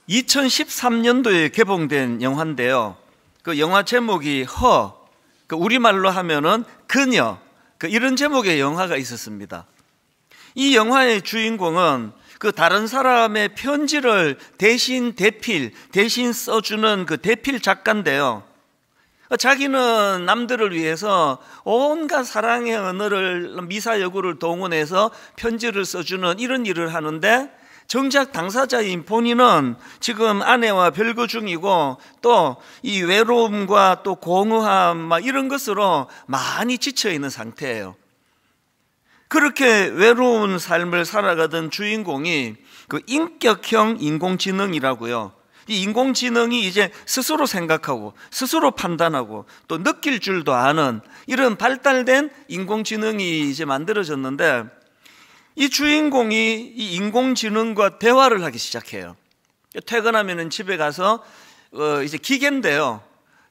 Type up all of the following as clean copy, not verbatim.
2013년도에 개봉된 영화인데요. 그 영화 제목이 우리말로 하면은 그녀, 이런 제목의 영화가 있었습니다. 이 영화의 주인공은 그 다른 사람의 편지를 대신 써주는 그 대필 작가인데요. 자기는 남들을 위해서 온갖 사랑의 언어를, 미사여구를 동원해서 편지를 써주는 이런 일을 하는데, 정작 당사자인 본인은 지금 아내와 별거 중이고 또 이 외로움과 또 공허함 이런 것으로 많이 지쳐 있는 상태예요. 그렇게 외로운 삶을 살아가던 주인공이 그 인격형 인공지능이라고요. 이 인공지능이 이제 스스로 생각하고 스스로 판단하고 또 느낄 줄도 아는 이런 발달된 인공지능이 이제 만들어졌는데, 이 주인공이 이 인공지능과 대화를 하기 시작해요. 퇴근하면 집에 가서 이제 기계인데요.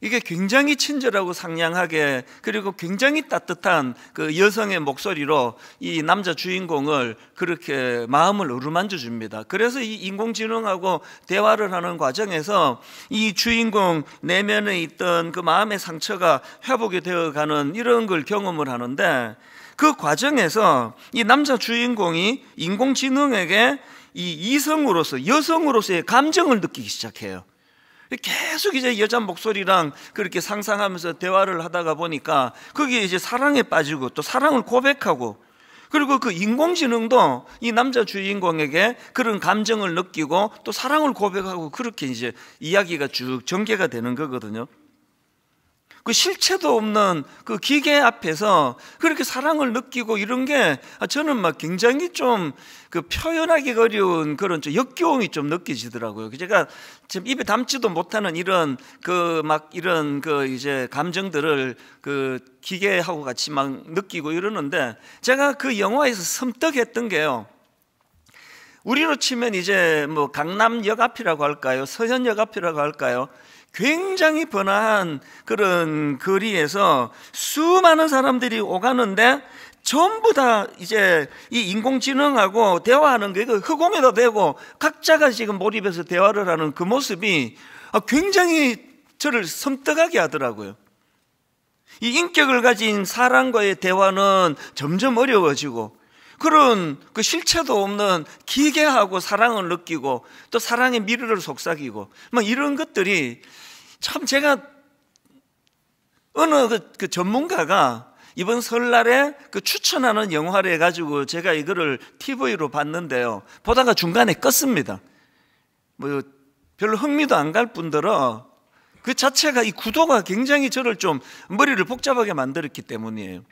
이게 굉장히 친절하고 상냥하게, 그리고 굉장히 따뜻한 그 여성의 목소리로 이 남자 주인공을 그렇게 마음을 어루만져 줍니다. 그래서 이 인공지능하고 대화를 하는 과정에서 이 주인공 내면에 있던 그 마음의 상처가 회복이 되어가는 이런 걸 경험을 하는데, 그 과정에서 이 남자 주인공이 인공지능에게 이 이성으로서, 여성으로서의 감정을 느끼기 시작해요. 계속 이제 여자 목소리랑 그렇게 상상하면서 대화를 하다가 보니까 거기에 이제 사랑에 빠지고 또 사랑을 고백하고, 그리고 그 인공지능도 이 남자 주인공에게 그런 감정을 느끼고 또 사랑을 고백하고, 그렇게 이제 이야기가 쭉 전개가 되는 거거든요. 그 실체도 없는 그 기계 앞에서 그렇게 사랑을 느끼고 이런 게 저는 굉장히 좀 그 표현하기 어려운 그런 좀 역겨움이 좀 느껴지더라고요. 제가 지금 입에 담지도 못하는 이런 이런 이제 감정들을 그 기계하고 같이 느끼고 이러는데, 제가 그 영화에서 섬뜩했던 게요. 우리로 치면 이제 강남역 앞이라고 할까요? 서현역 앞이라고 할까요? 굉장히 번화한 그런 거리에서 수많은 사람들이 오가는데 전부 다 이제 이 인공지능하고 대화하는 게 허공에다 대고 각자가 지금 몰입해서 대화를 하는 그 모습이 굉장히 저를 섬뜩하게 하더라고요. 이 인격을 가진 사람과의 대화는 점점 어려워지고, 그런 그 실체도 없는 기계하고 사랑을 느끼고 또 사랑의 미래를 속삭이고 이런 것들이 참, 제가 어느 그 전문가가 이번 설날에 그 추천하는 영화를 해가지고 제가 이거를 TV로 봤는데요. 보다가 중간에 껐습니다. 별로 흥미도 안 갈 뿐더러 그 자체가, 이 구도가 굉장히 저를 좀 머리를 복잡하게 만들었기 때문이에요.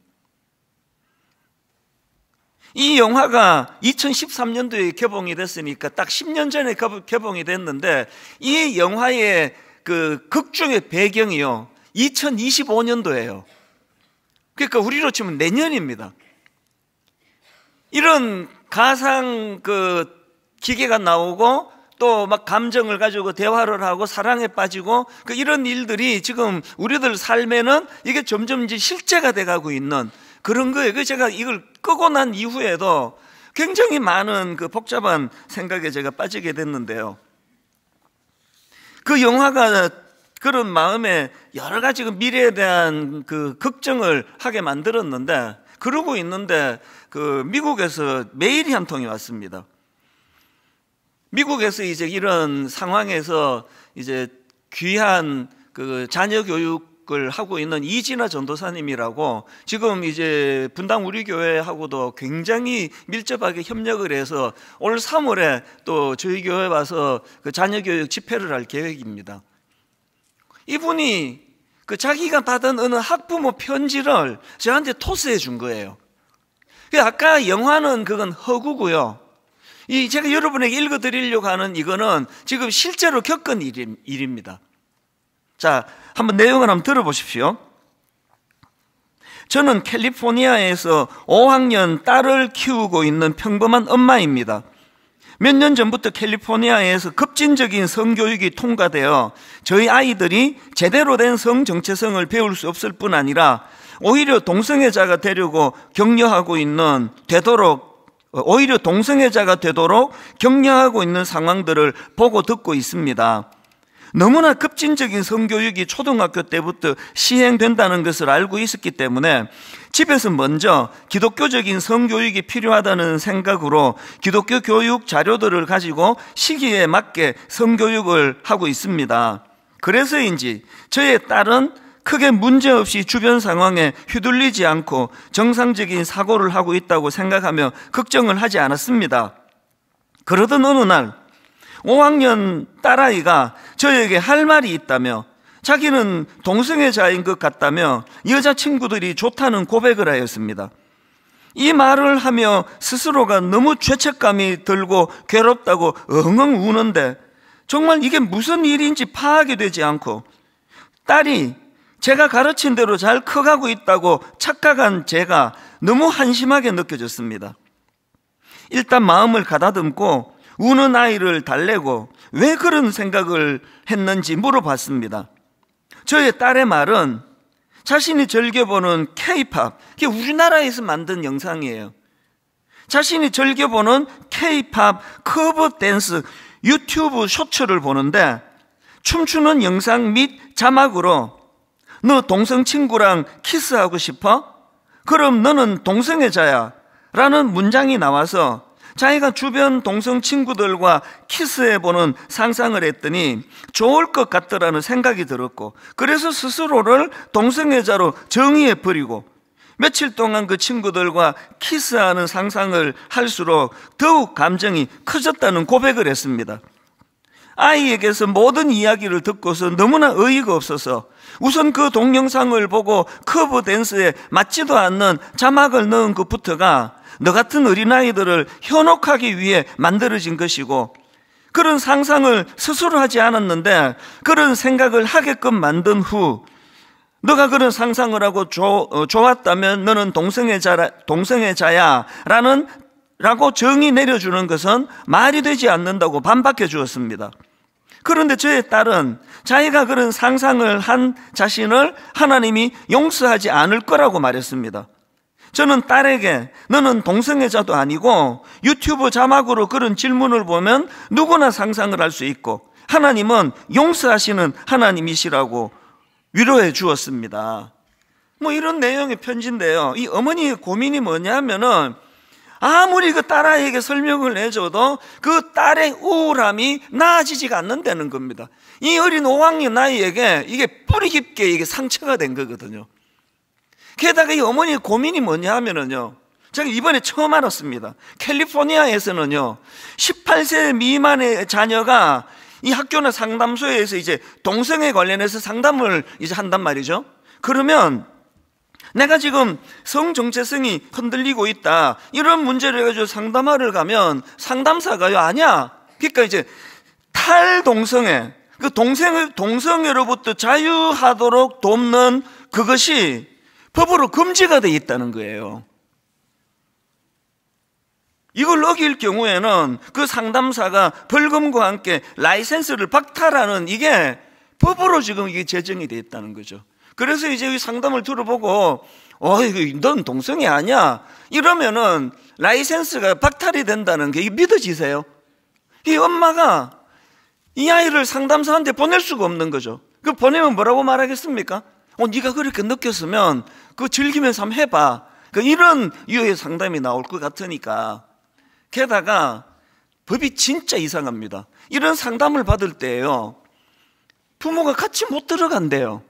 이 영화가 2013년도에 개봉이 됐으니까 딱 10년 전에 개봉이 됐는데, 이 영화의 그 극중의 배경이요 2025년도예요. 그러니까 우리로 치면 내년입니다. 이런 가상 그 기계가 나오고 또 감정을 가지고 대화를 하고 사랑에 빠지고 이런 일들이 지금 우리들 삶에는 이게 점점 이제 실제가 돼가고 있는 그런 거예요. 그래서 제가 이걸 끄고 난 이후에도 굉장히 많은 그 복잡한 생각에 제가 빠지게 됐는데요. 그 영화가 그런 마음에 여러 가지 그 미래에 대한 그 걱정을 하게 만들었는데, 그러고 있는데 그 미국에서 메일이 한 통이 왔습니다. 미국에서 이제 이런 상황에서 이제 귀한 그 자녀 교육을 하고 있는 이진아 전도사님이라고, 지금 이제 분당 우리 교회하고도 굉장히 밀접하게 협력을 해서 올 3월에 또 저희 교회 와서 그 자녀 교육 집회를 할 계획입니다. 이분이 그 자기가 받은 어느 학부모 편지를 저한테 토스해 준 거예요. 아까 영화는 그건 허구고요. 제가 여러분에게 읽어드리려고 하는 이거는 지금 실제로 겪은 일입니다. 자, 한번 내용을 한번 들어보십시오. 저는 캘리포니아에서 5학년 딸을 키우고 있는 평범한 엄마입니다. 몇 년 전부터 캘리포니아에서 급진적인 성교육이 통과되어 저희 아이들이 제대로 된 성정체성을 배울 수 없을 뿐 아니라 오히려 동성애자가 되려고 격려하고 있는, 되도록 오히려 동성애자가 되도록 격려하고 있는 상황들을 보고 듣고 있습니다. 너무나 급진적인 성교육이 초등학교 때부터 시행된다는 것을 알고 있었기 때문에 집에서 먼저 기독교적인 성교육이 필요하다는 생각으로 기독교 교육 자료들을 가지고 시기에 맞게 성교육을 하고 있습니다. 그래서인지 저의 딸은 크게 문제없이 주변 상황에 휘둘리지 않고 정상적인 사고를 하고 있다고 생각하며 걱정을 하지 않았습니다. 그러던 어느 날 5학년 딸아이가 저에게 할 말이 있다며 자기는 동성애자인 것 같다며 여자친구들이 좋다는 고백을 하였습니다. 이 말을 하며 스스로가 너무 죄책감이 들고 괴롭다고 엉엉 우는데 정말 이게 무슨 일인지 파악이 되지 않고 딸이 제가 가르친 대로 잘 커가고 있다고 착각한 제가 너무 한심하게 느껴졌습니다. 일단 마음을 가다듬고 우는 아이를 달래고 왜 그런 생각을 했는지 물어봤습니다. 저의 딸의 말은 자신이 즐겨보는 K-팝, 이게 우리나라에서 만든 영상이에요. 자신이 즐겨보는 K-팝 커버 댄스 유튜브 쇼츠를 보는데 춤추는 영상 및 자막으로 너 동성 친구랑 키스하고 싶어? 그럼 너는 동성애자야 라는 문장이 나와서 자기가 주변 동성 친구들과 키스해보는 상상을 했더니 좋을 것 같더라는 생각이 들었고 그래서 스스로를 동성애자로 정의해버리고 며칠 동안 그 친구들과 키스하는 상상을 할수록 더욱 감정이 커졌다는 고백을 했습니다. 아이에게서 모든 이야기를 듣고서 너무나 어이가 없어서 우선 그 동영상을 보고 커버 댄스에 맞지도 않는 자막을 넣은 것부터가 너 같은 어린아이들을 현혹하기 위해 만들어진 것이고 그런 상상을 스스로 하지 않았는데 그런 생각을 하게끔 만든 후 너가 그런 상상을 하고 좋았다면 너는 동성애자야 라고 정의 내려주는 것은 말이 되지 않는다고 반박해 주었습니다. 그런데 저의 딸은 자기가 그런 상상을 한 자신을 하나님이 용서하지 않을 거라고 말했습니다. 저는 딸에게 너는 동성애자도 아니고 유튜브 자막으로 그런 질문을 보면 누구나 상상을 할 수 있고 하나님은 용서하시는 하나님이시라고 위로해 주었습니다. 뭐 이런 내용의 편지인데요. 이 어머니의 고민이 뭐냐면은 아무리 그 딸아이에게 설명을 해줘도 그 딸의 우울함이 나아지지가 않는다는 겁니다. 이 어린 5학년 아이에게 이게 뿌리 깊게 이게 상처가 된 거거든요. 게다가 이 어머니의 고민이 뭐냐 하면은요, 제가 이번에 처음 알았습니다. 캘리포니아에서는요, 18세 미만의 자녀가 이 학교나 상담소에서 이제 동성애 관련해서 상담을 이제 한단 말이죠. 그러면 내가 지금 성 정체성이 흔들리고 있다, 이런 문제를 해가지고 상담하러 가면 상담사가요, 아니야. 그러니까 이제 탈동성애, 그 동성애로부터 자유하도록 돕는 그것이 법으로 금지가 되어 있다는 거예요. 이걸 어길 경우에는 그 상담사가 벌금과 함께 라이센스를 박탈하는, 이게 법으로 지금 이게 제정이 되어 있다는 거죠. 그래서 이제 이 상담을 들어보고 넌 동성애 아니야 이러면은 라이센스가 박탈이 된다는 게 믿어지세요? 이 엄마가 이 아이를 상담사한테 보낼 수가 없는 거죠. 그 보내면 뭐라고 말하겠습니까? 네가 그렇게 느꼈으면 그거 즐기면서 한번 해봐. 이런 유의 상담이 나올 것 같으니까. 게다가 법이 진짜 이상합니다. 이런 상담을 받을 때요, 부모가 같이 못 들어간대요.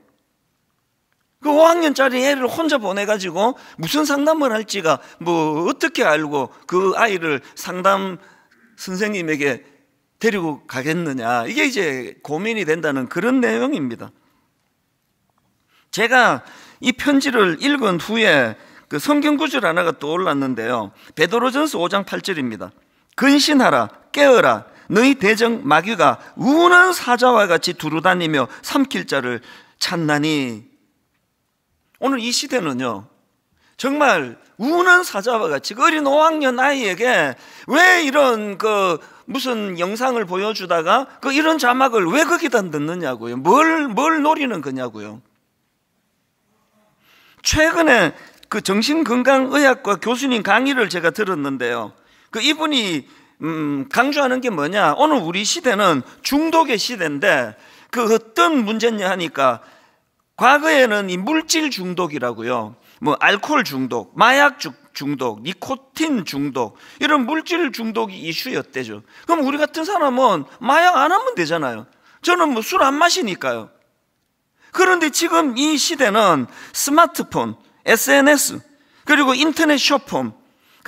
그 5학년짜리 애를 혼자 보내가지고 무슨 상담을 할지가 뭐 어떻게 알고 그 아이를 상담 선생님에게 데리고 가겠느냐, 이게 이제 고민이 된다는 그런 내용입니다. 제가 이 편지를 읽은 후에 그 성경 구절 하나가 떠올랐는데요, 베드로전서 5장 8절입니다. 근신하라, 깨어라, 너희 대적 마귀가 우는 사자와 같이 두루다니며 삼킬 자를 찾나니. 오늘 이 시대는요, 정말 우는 사자와 같이 어린 5학년 아이에게 왜 이런 무슨 영상을 보여주다가 이런 자막을 왜 거기다 넣느냐고요. 뭘 노리는 거냐고요. 최근에 정신건강의학과 교수님 강의를 제가 들었는데요, 그 이분이 강조하는 게 뭐냐? 오늘 우리 시대는 중독의 시대인데 그 어떤 문제냐 하니까 과거에는 이 물질 중독이라고요. 뭐 알코올 중독, 마약 중독, 니코틴 중독 이런 물질 중독이 이슈였대죠. 그럼 우리 같은 사람은 마약 안 하면 되잖아요. 저는 뭐 술 안 마시니까요. 그런데 지금 이 시대는 스마트폰, SNS 그리고 인터넷 쇼핑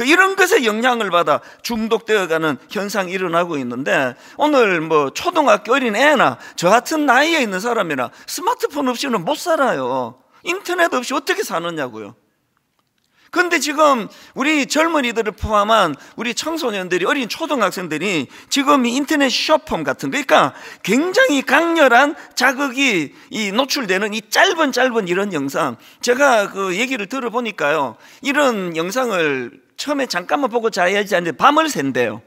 이런 것에 영향을 받아 중독되어가는 현상이 일어나고 있는데 오늘 뭐 초등학교 어린 애나 저 같은 나이에 있는 사람이나 스마트폰 없이는 못 살아요. 인터넷 없이 어떻게 사느냐고요. 그런데 지금 우리 젊은이들을 포함한 우리 청소년들이 어린 초등학생들이 지금 이 인터넷 쇼핑 같은 거 그러니까 굉장히 강렬한 자극이 노출되는 이 짧은 이런 영상 제가 그 얘기를 들어보니까요 이런 영상을 처음에 잠깐만 보고 자야지 하는데 밤을 샌대요.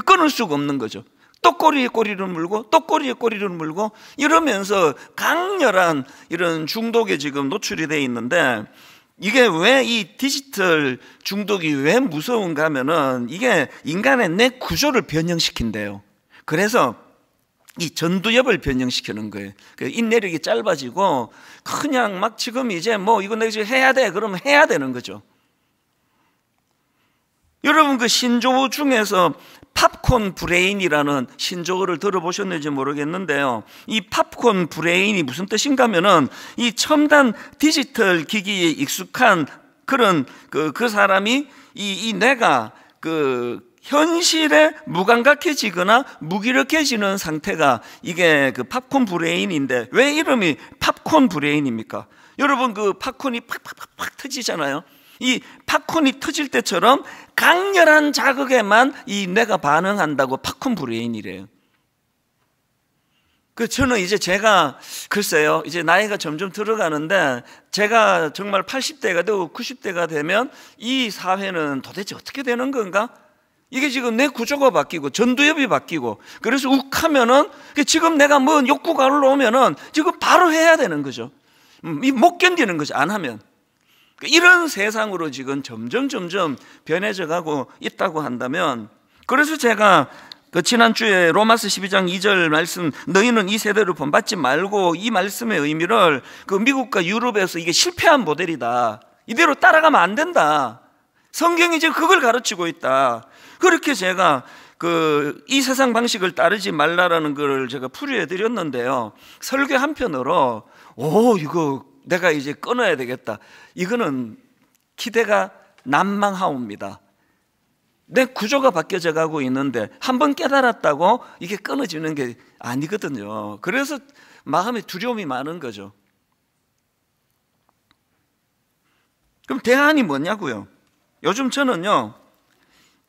끊을 수가 없는 거죠. 또 꼬리에 꼬리를 물고 또 꼬리에 꼬리를 물고 이러면서 강렬한 이런 중독에 지금 노출이 돼 있는데 이게 왜 이 디지털 중독이 왜 무서운가 하면은 이게 인간의 뇌 구조를 변형시킨대요. 그래서 이 전두엽을 변형시키는 거예요. 인내력이 짧아지고 그냥 막 지금 이제 뭐 이거 내가 지금 해야 돼 그러면 해야 되는 거죠. 여러분 그 신조어 중에서 팝콘 브레인이라는 신조어를 들어보셨는지 모르겠는데요. 이 팝콘 브레인이 무슨 뜻인가 하면은 이 첨단 디지털 기기에 익숙한 그런 그 사람이 이 뇌가 그 현실에 무감각해지거나 무기력해지는 상태가 이게 그 팝콘 브레인인데 왜 이름이 팝콘 브레인입니까? 여러분 그 팝콘이 팍팍팍 터지잖아요. 이 팝콘이 터질 때처럼 강렬한 자극에만 이 뇌가 반응한다고 팝콘 브레인이래요. 저는 이제 제가 글쎄요 이제 나이가 점점 들어가는데 제가 정말 80대가 되고 90대가 되면 이 사회는 도대체 어떻게 되는 건가? 이게 지금 뇌 구조가 바뀌고 전두엽이 바뀌고 그래서 욱하면은 지금 내가 뭐 욕구가 올라오면은 지금 바로 해야 되는 거죠. 못 견디는 거죠 안 하면. 이런 세상으로 지금 점점 변해져 가고 있다고 한다면 그래서 제가 지난주에 로마서 12장 2절 말씀 너희는 이 세대를 본받지 말고 이 말씀의 의미를 미국과 유럽에서 이게 실패한 모델이다. 이대로 따라가면 안 된다. 성경이 지금 그걸 가르치고 있다. 그렇게 제가 이 세상 방식을 따르지 말라라는 걸 제가 풀이해 드렸는데요. 설교 한편으로 이거 내가 이제 끊어야 되겠다. 이거는 기대가 난망하옵니다. 내 구조가 바뀌어져 가고 있는데 한번 깨달았다고 이게 끊어지는 게 아니거든요. 그래서 마음에 두려움이 많은 거죠. 그럼 대안이 뭐냐고요? 요즘 저는요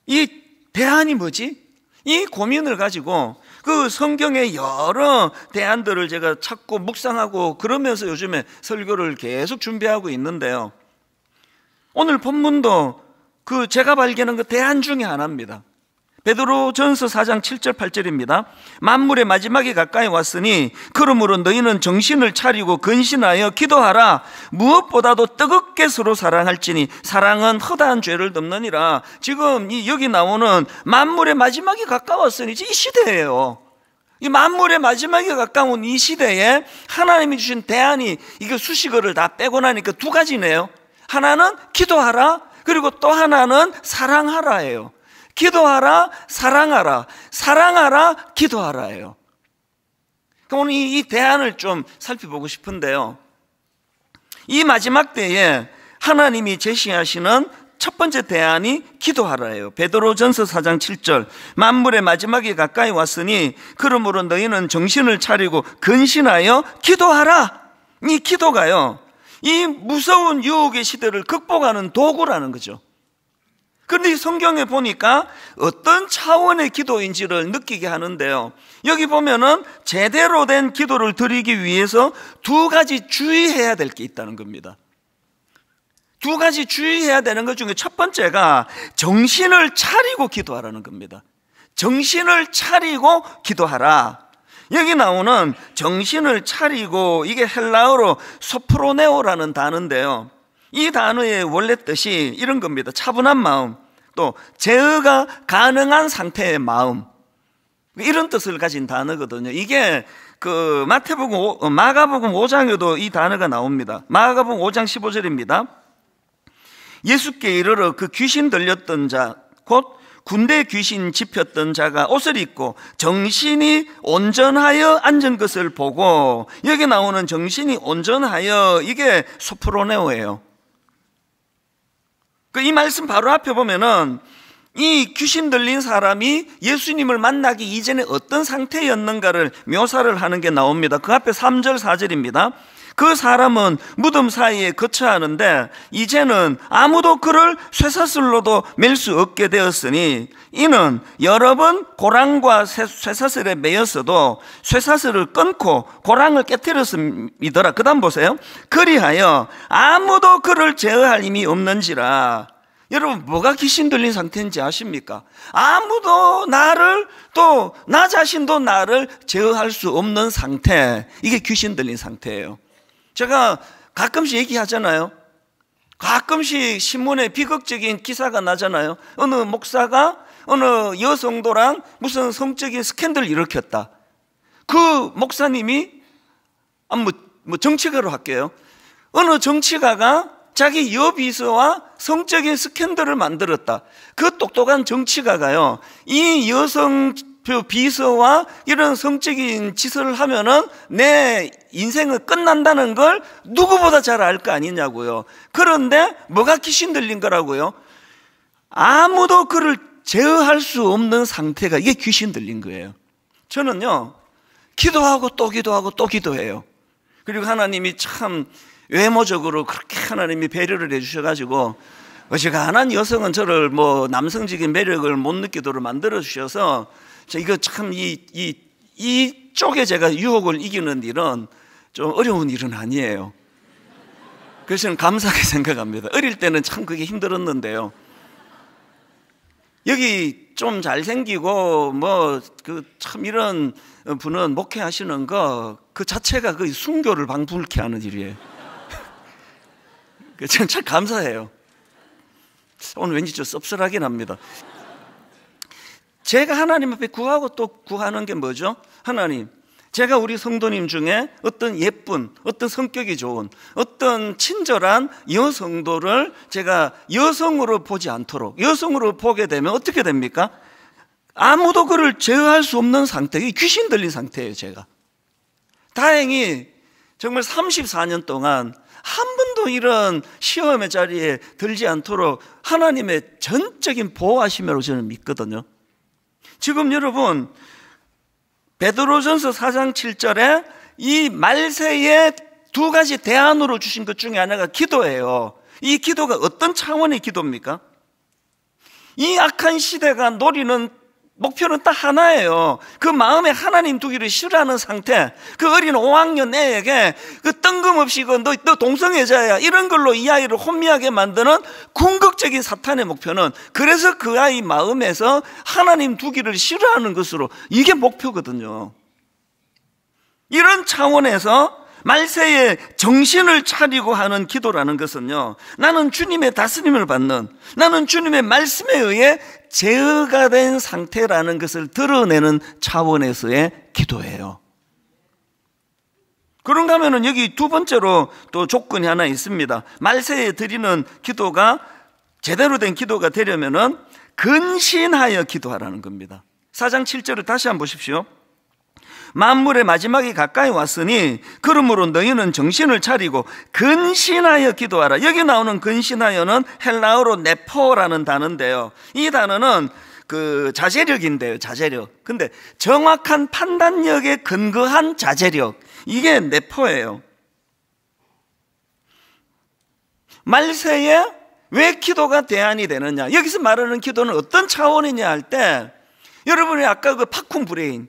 이 대안이 뭐지? 이 고민을 가지고 성경의 여러 대안들을 제가 찾고 묵상하고 그러면서 요즘에 설교를 계속 준비하고 있는데요. 오늘 본문도 제가 발견한 대안 중에 하나입니다. 베드로전서 4장 7절 8절입니다. 만물의 마지막이 가까이 왔으니 그러므로 너희는 정신을 차리고 근신하여 기도하라. 무엇보다도 뜨겁게 서로 사랑할지니 사랑은 허다한 죄를 덮느니라. 지금 여기 나오는 만물의 마지막이 가까웠으니 이 시대예요. 이 만물의 마지막에 가까운 이 시대에 하나님이 주신 대안이 이게 수식어를 다 빼고 나니까 두 가지네요. 하나는 기도하라 그리고 또 하나는 사랑하라예요. 기도하라, 사랑하라, 사랑하라, 기도하라예요. 그럼 오늘 이 대안을 좀 살펴보고 싶은데요. 이 마지막 때에 하나님이 제시하시는 첫 번째 대안이 기도하라예요. 베드로전서 4장 7절 만물의 마지막이 가까이 왔으니 그러므로 너희는 정신을 차리고 근신하여 기도하라. 이 기도가요 이 무서운 유혹의 시대를 극복하는 도구라는 거죠. 그런데 성경에 보니까 어떤 차원의 기도인지를 느끼게 하는데요. 여기 보면은 제대로 된 기도를 드리기 위해서 두 가지 주의해야 될 게 있다는 겁니다. 두 가지 주의해야 되는 것 중에 첫 번째가 정신을 차리고 기도하라는 겁니다. 정신을 차리고 기도하라. 여기 나오는 정신을 차리고 이게 헬라어로 소프로네오라는 단어인데요. 이 단어의 원래 뜻이 이런 겁니다. 차분한 마음, 또 제어가 가능한 상태의 마음, 이런 뜻을 가진 단어거든요. 이게 그 마가복음 5장에도 이 단어가 나옵니다. 마가복음 5장 15절입니다. 예수께 이르러 그 귀신 들렸던 자, 곧 군대 귀신 집혔던 자가 옷을 입고 정신이 온전하여 앉은 것을 보고, 여기 나오는 정신이 온전하여, 이게 소프로네오예요. 이 말씀 바로 앞에 보면은 이 귀신 들린 사람이 예수님을 만나기 이전에 어떤 상태였는가를 묘사를 하는 게 나옵니다. 그 앞에 3절 4절입니다. 그 사람은 무덤 사이에 거처하는데 이제는 아무도 그를 쇠사슬로도 맬 수 없게 되었으니, 이는 여러 번 고랑과 쇠사슬에 매였어도 쇠사슬을 끊고 고랑을 깨뜨렸음이더라. 그 다음 보세요. 그리하여 아무도 그를 제어할 힘이 없는지라. 여러분, 뭐가 귀신 들린 상태인지 아십니까? 아무도 나를, 또 나 자신도 나를 제어할 수 없는 상태, 이게 귀신 들린 상태예요. 제가 가끔씩 얘기하잖아요. 가끔씩 신문에 비극적인 기사가 나잖아요. 어느 목사가 어느 여성도랑 무슨 성적인 스캔들을 일으켰다. 그 목사님이 정치가로 할게요. 어느 정치가가 자기 여비서와 성적인 스캔들을 만들었다. 그 똑똑한 정치가가요, 이 여성 비서와 이런 성적인 짓을 하면은 내 인생은 끝난다는 걸 누구보다 잘 알 거 아니냐고요. 그런데 뭐가 귀신 들린 거라고요? 아무도 그를 제어할 수 없는 상태가, 이게 귀신 들린 거예요. 저는요, 기도하고 또 기도하고 또 기도해요. 그리고 하나님이 참 외모적으로 그렇게 하나님이 배려를 해주셔가지고, 어지간한 여성은 저를 남성적인 매력을 못 느끼도록 만들어 주셔서, 이거 참 이쪽에 제가 유혹을 이기는 일은 좀 어려운 일은 아니에요. 그래서 저는 감사하게 생각합니다. 어릴 때는 참 그게 힘들었는데요. 여기 좀 잘생기고 참 이런 분은 목회하시는 거 그 자체가 그 순교를 방불케 하는 일이에요. 저는 참 감사해요. 오늘 왠지 좀 씁쓸하긴 합니다. 제가 하나님 앞에 구하고 또 구하는 게 뭐죠? 하나님, 제가 우리 성도님 중에 어떤 예쁜, 어떤 성격이 좋은, 어떤 친절한 여성도를 제가 여성으로 보지 않도록, 여성으로 보게 되면 어떻게 됩니까? 아무도 그를 제어할 수 없는 상태, 귀신 들린 상태예요, 제가. 다행히 정말 34년 동안 한 번도 이런 시험의 자리에 들지 않도록 하나님의 전적인 보호하심으로 저는 믿거든요. 지금 여러분, 베드로전서 4장 7절에 이 말세에 두 가지 대안으로 주신 것 중에 하나가 기도예요. 이 기도가 어떤 차원의 기도입니까? 이 악한 시대가 노리는 목표는 딱 하나예요. 그 마음에 하나님 두기를 싫어하는 상태, 그 어린 5학년 애에게 그 뜬금없이 너 동성애자야, 이런 걸로 이 아이를 혼미하게 만드는 궁극적인 사탄의 목표는, 그래서 그 아이 마음에서 하나님 두기를 싫어하는 것으로, 이게 목표거든요. 이런 차원에서 말세에 정신을 차리고 하는 기도라는 것은요, 나는 주님의 다스림을 받는, 나는 주님의 말씀에 의해 제어가 된 상태라는 것을 드러내는 차원에서의 기도예요. 그런가 하면은 여기 두 번째로 또 조건이 하나 있습니다. 말세에 드리는 기도가 제대로 된 기도가 되려면은 근신하여 기도하라는 겁니다. 4장 7절을 다시 한번 보십시오. 만물의 마지막이 가까이 왔으니 그러므로 너희는 정신을 차리고 근신하여 기도하라. 여기 나오는 근신하여는 헬라어로 네포라는 단어인데요, 이 단어는 그 자제력인데요, 자제력. 근데 정확한 판단력에 근거한 자제력, 이게 네포예요. 말세에 왜 기도가 대안이 되느냐, 여기서 말하는 기도는 어떤 차원이냐 할 때, 여러분이 아까 그 팝콘 브레인,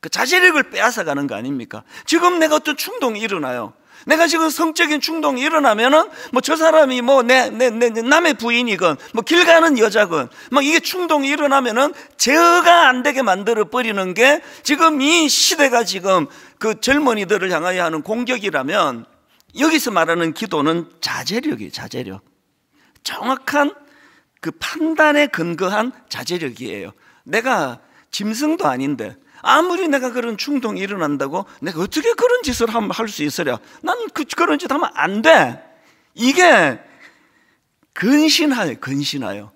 그 자제력을 빼앗아가는 거 아닙니까? 지금 내가 어떤 충동이 일어나요. 내가 지금 성적인 충동이 일어나면은 저 사람이 남의 부인이건 길 가는 여자건 이게 충동이 일어나면은 제어가 안 되게 만들어 버리는 게 지금 이 시대가 지금 그 젊은이들을 향하여 하는 공격이라면, 여기서 말하는 기도는 자제력이에요, 자제력. 정확한 그 판단에 근거한 자제력이에요. 내가 짐승도 아닌데 아무리 내가 그런 충동이 일어난다고 내가 어떻게 그런 짓을 할 수 있으랴. 난 그런 짓 하면 안 돼. 이게 근신하여.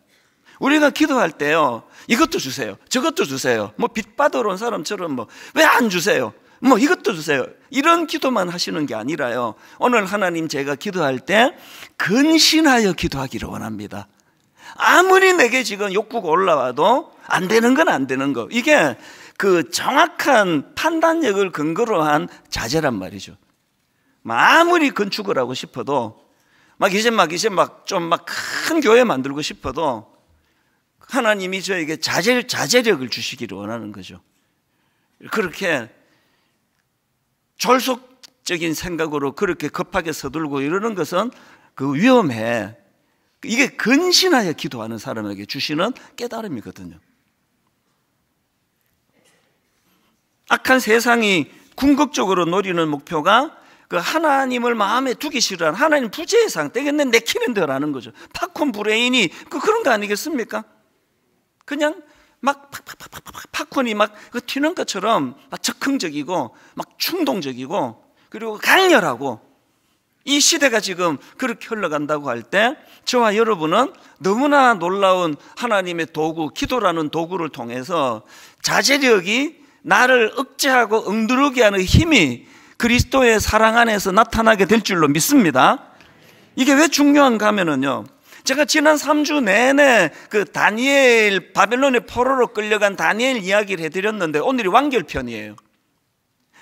우리가 기도할 때요, 이것도 주세요, 저것도 주세요. 뭐 빚 받으러 온 사람처럼 뭐 왜 안 주세요? 뭐 이것도 주세요. 이런 기도만 하시는 게 아니라요, 오늘 하나님 제가 기도할 때 근신하여 기도하기를 원합니다. 아무리 내게 지금 욕구가 올라와도 안 되는 건 안 되는 거. 이게 그 정확한 판단력을 근거로 한 자제란 말이죠. 아무리 건축을 하고 싶어도 이제 좀 큰 교회 만들고 싶어도 하나님이 저에게 자제력을 주시기를 원하는 거죠. 그렇게 졸속적인 생각으로 그렇게 급하게 서둘고 이러는 것은 그 위험해. 이게 근신하여 기도하는 사람에게 주시는 깨달음이거든요. 악한 세상이 궁극적으로 노리는 목표가 그 하나님을 마음에 두기 싫어하는 하나님 부재의 상태, 내키는 대로라는 거죠. 팝콘 브레인이 그런 거 아니겠습니까? 그냥 팝콘이 튀는 것처럼 적극적이고 충동적이고 그리고 강렬하고, 이 시대가 지금 그렇게 흘러간다고 할 때 저와 여러분은 너무나 놀라운 하나님의 도구, 기도라는 도구를 통해서 자제력이 나를 억제하고 응두르게 하는 힘이 그리스도의 사랑 안에서 나타나게 될 줄로 믿습니다. 이게 왜 중요한가 하면은요, 제가 지난 3주 내내 그 다니엘, 바벨론의 포로로 끌려간 다니엘 이야기를 해드렸는데 오늘이 완결편이에요.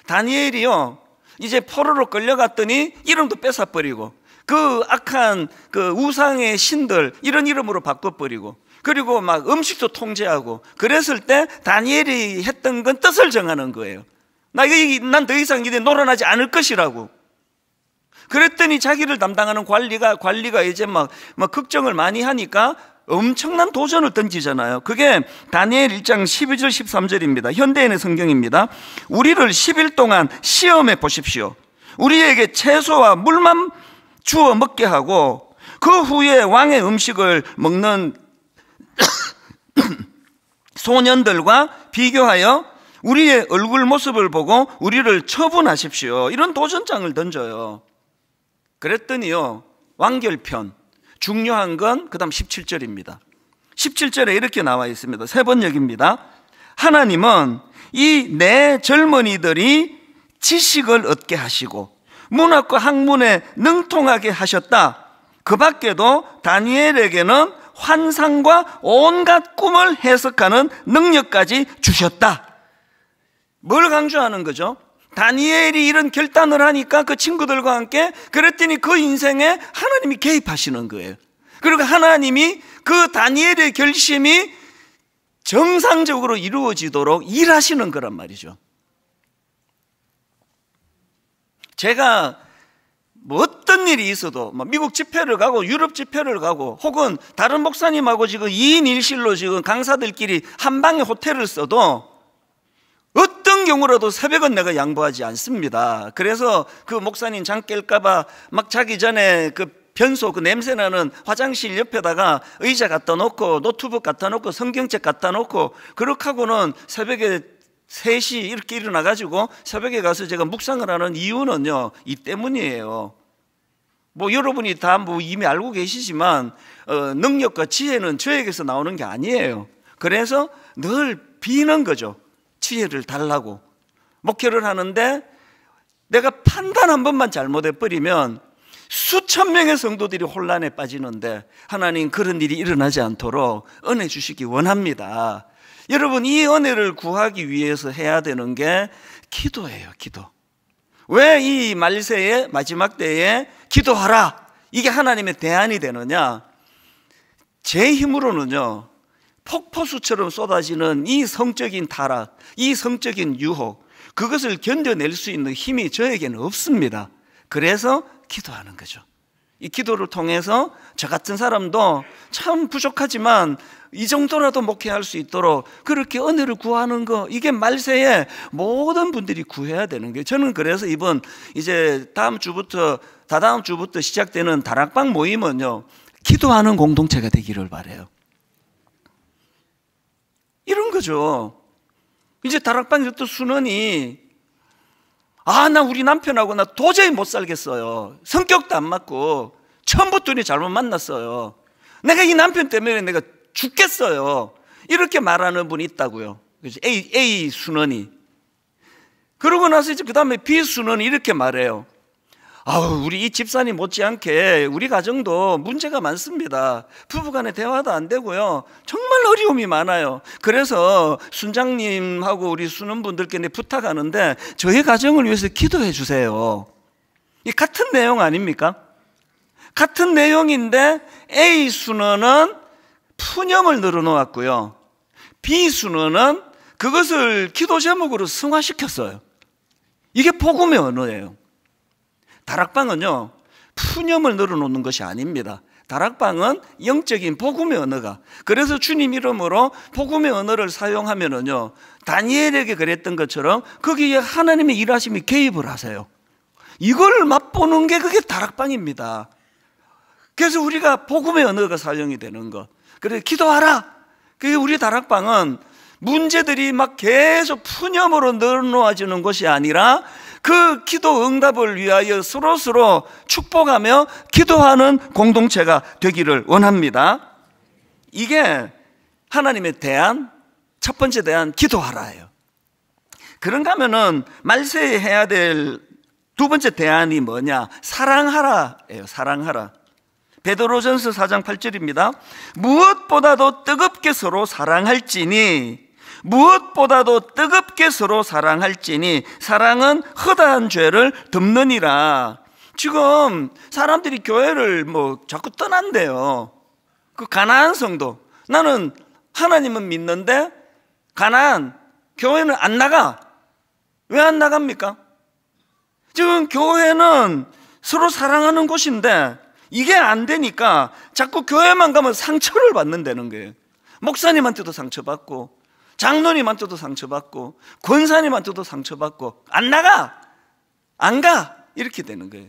다니엘이요, 이제 포로로 끌려갔더니 이름도 뺏어버리고 그 악한 그 우상의 신들 이런 이름으로 바꿔버리고, 그리고 음식도 통제하고, 그랬을 때 다니엘이 했던 건 뜻을 정하는 거예요. 난 더 이상 이제 놀아나지 않을 것이라고. 그랬더니 자기를 담당하는 관리가 이제 걱정을 많이 하니까 엄청난 도전을 던지잖아요. 그게 다니엘 1장 12절 13절입니다. 현대인의 성경입니다. 우리를 10일 동안 시험해 보십시오. 우리에게 채소와 물만 주어 먹게 하고 그 후에 왕의 음식을 먹는 소년들과 비교하여 우리의 얼굴 모습을 보고 우리를 처분하십시오. 이런 도전장을 던져요. 그랬더니요, 완결편 중요한 건 그 다음 17절입니다. 17절에 이렇게 나와 있습니다. 세 번역입니다. 하나님은 이 내 젊은이들이 지식을 얻게 하시고 문학과 학문에 능통하게 하셨다. 그 밖에도 다니엘에게는 환상과 온갖 꿈을 해석하는 능력까지 주셨다. 뭘 강조하는 거죠? 다니엘이 이런 결단을 하니까 그 친구들과 함께, 그랬더니 그 인생에 하나님이 개입하시는 거예요. 그리고 하나님이 그 다니엘의 결심이 정상적으로 이루어지도록 일하시는 거란 말이죠. 제가 어떤 일이 있어도 미국 집회를 가고 유럽 집회를 가고 혹은 다른 목사님하고 지금 2인 1실로 지금 강사들끼리 한 방에 호텔을 써도 어떤 경우라도 새벽은 내가 양보하지 않습니다. 그래서 그 목사님 잠 깰까봐 자기 전에 그 변소, 그 냄새나는 화장실 옆에다가 의자 갖다 놓고 노트북 갖다 놓고 성경책 갖다 놓고 그렇게 하고는 새벽에 3시 이렇게 일어나가지고 새벽에 가서 제가 묵상을 하는 이유는요, 이 때문이에요. 여러분이 다 이미 알고 계시지만 능력과 지혜는 저에게서 나오는 게 아니에요. 그래서 늘 비는 거죠. 지혜를 달라고. 목회를 하는데 내가 판단 한 번만 잘못해버리면 수천 명의 성도들이 혼란에 빠지는데 하나님 그런 일이 일어나지 않도록 은혜 주시기 원합니다. 여러분, 이 은혜를 구하기 위해서 해야 되는 게 기도예요. 기도. 왜 이 말세의 마지막 때에 기도하라, 이게 하나님의 대안이 되느냐? 제 힘으로는요, 폭포수처럼 쏟아지는 이 성적인 타락, 이 성적인 유혹, 그것을 견뎌낼 수 있는 힘이 저에게는 없습니다. 그래서 기도하는 거죠. 이 기도를 통해서 저 같은 사람도 참 부족하지만 이 정도라도 목회할 수 있도록 그렇게 은혜를 구하는 거, 이게 말세에 모든 분들이 구해야 되는 거예요. 저는 그래서 이번 이제 다다음 주부터 시작되는 다락방 모임은요, 기도하는 공동체가 되기를 바라요. 이런 거죠. 이제 다락방에서 또 순원이 나 우리 남편하고 나 도저히 못 살겠어요. 성격도 안 맞고 처음부터 우리 잘못 만났어요. 내가 이 남편 때문에 내가 죽겠어요. 이렇게 말하는 분이 있다고요. A 순원이. 그러고 나서 이제 그 다음에 B 순원이 이렇게 말해요. 우리 이 집사님 못지않게 우리 가정도 문제가 많습니다. 부부간에 대화도 안 되고요. 정말 어려움이 많아요. 그래서 순장님하고 우리 순원분들께 부탁하는데 저희 가정을 위해서 기도해 주세요. 이 같은 내용 아닙니까? 같은 내용인데 A 순원은 푸념을 늘어놓았고요. B 순원은 그것을 기도 제목으로 승화시켰어요. 이게 복음의 언어예요. 다락방은요, 푸념을 늘어놓는 것이 아닙니다. 다락방은 영적인 복음의 언어가. 그래서 주님 이름으로 복음의 언어를 사용하면은요, 다니엘에게 그랬던 것처럼 거기에 하나님의 일하심이 개입을 하세요. 이걸 맛보는 게 그게 다락방입니다. 그래서 우리가 복음의 언어가 사용이 되는 것. 그래서 기도하라. 그게 우리 다락방은 문제들이 막 계속 푸념으로 늘어놓아지는 것이 아니라 그 기도 응답을 위하여 서로 축복하며 기도하는 공동체가 되기를 원합니다. 이게 하나님의 대안, 첫 번째 대안, 기도하라예요. 그런가 하면은 말세에 해야 될 두 번째 대안이 뭐냐? 사랑하라예요. 사랑하라. 베드로전서 4장 8절입니다. 무엇보다도 뜨겁게 서로 사랑할지니, 무엇보다도 뜨겁게 서로 사랑할지니 사랑은 허다한 죄를 덮느니라. 지금 사람들이 교회를 자꾸 떠난대요. 그 가나안 성도, 나는 하나님은 믿는데 가나안 교회는 안 나가. 왜 안 나갑니까? 지금 교회는 서로 사랑하는 곳인데 이게 안 되니까 자꾸 교회만 가면 상처를 받는다는 거예요. 목사님한테도 상처받고 장로님한테도 상처받고 권사님한테도 상처받고 안 나가, 안 가, 이렇게 되는 거예요.